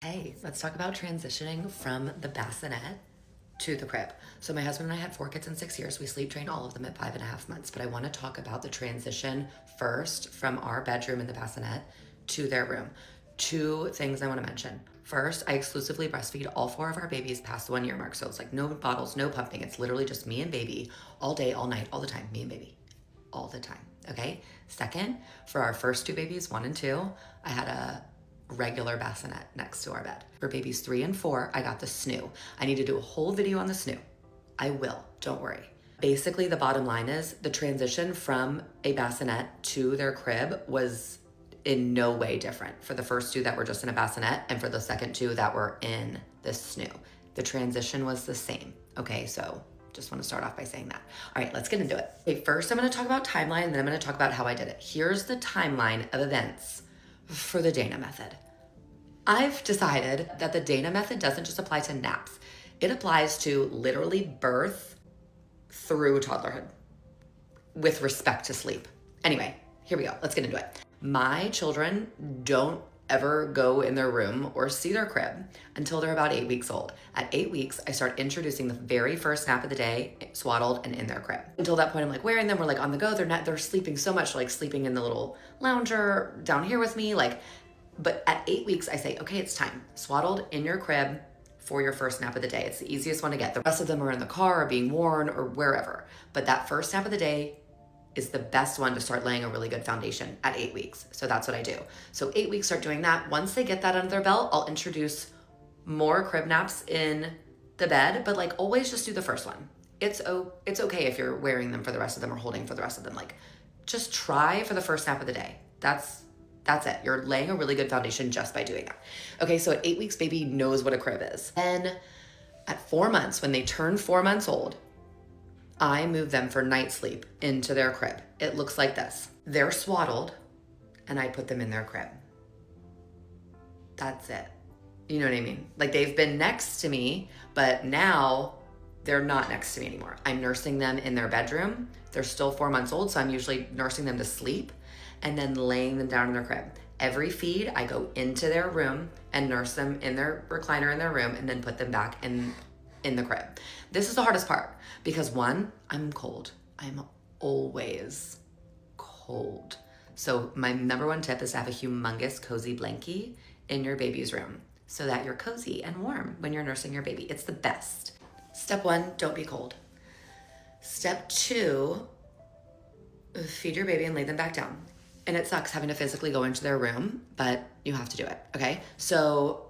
Hey, let's talk about transitioning from the bassinet to the crib. So my husband and I had 4 kids in 6 years. We sleep trained all of them at 5.5 months, but I want to talk about the transition first from our bedroom in the bassinet to their room. Two things I want to mention. First, I exclusively breastfeed all 4 of our babies past the 1 year mark. So it's like no bottles, no pumping. It's literally just me and baby all day, all night, all the time. Me and baby all the time. Okay. Second, for our first 2 babies, 1 and 2, I had a regular bassinet next to our bed. For babies 3 and 4, I got the snoo. I need to do a whole video on the snoo. I will, don't worry. Basically, the bottom line is the transition from a bassinet to their crib was in no way different for the first 2 that were just in a bassinet and for the second 2 that were in the snoo. The transition was the same. Okay, so just want to start off by saying that. All right, let's get into it. Okay, first I'm going to talk about timeline, and then I'm going to talk about how I did it. Here's the timeline of events for the Dana method. I've decided that the Dana method doesn't just apply to naps. It applies to literally birth through toddlerhood with respect to sleep. Anyway, here we go. Let's get into it. My children don't ever go in their room or see their crib until they're about 8 weeks old. At 8 weeks, I start introducing the very first nap of the day, swaddled and in their crib. Until that point, I'm like wearing them. We're like on the go. They're sleeping so much, like sleeping in the little lounger down here with me. But at 8 weeks, I say, okay, it's time. Swaddled in your crib for your first nap of the day. It's the easiest one to get. The rest of them are in the car or being worn or wherever. But that first nap of the day is the best one to start laying a really good foundation at 8 weeks. So that's what I do. So 8 weeks, start doing that. Once they get that under their belt, I'll introduce more crib naps in the bed, but like always just do the first one. It's okay if you're wearing them for the rest of them or holding for the rest of them. Like just try for the first nap of the day. That's it. You're laying a really good foundation just by doing that. Okay, so at 8 weeks, baby knows what a crib is. Then at 4 months, when they turn 4 months old, I move them for night sleep into their crib. It looks like this. They're swaddled and I put them in their crib. That's it. You know what I mean? Like they've been next to me, but now they're not next to me anymore. I'm nursing them in their bedroom. They're still 4 months old, so I'm usually nursing them to sleep and then laying them down in their crib. Every feed, I go into their room and nurse them in their recliner in their room and then put them back in the crib. This is the hardest part because 1, I'm cold. I'm always cold. So my number 1 tip is to have a humongous cozy blankie in your baby's room so that you're cozy and warm when you're nursing your baby. It's the best. Step 1, don't be cold. Step 2, feed your baby and lay them back down. And it sucks having to physically go into their room, but you have to do it, okay? So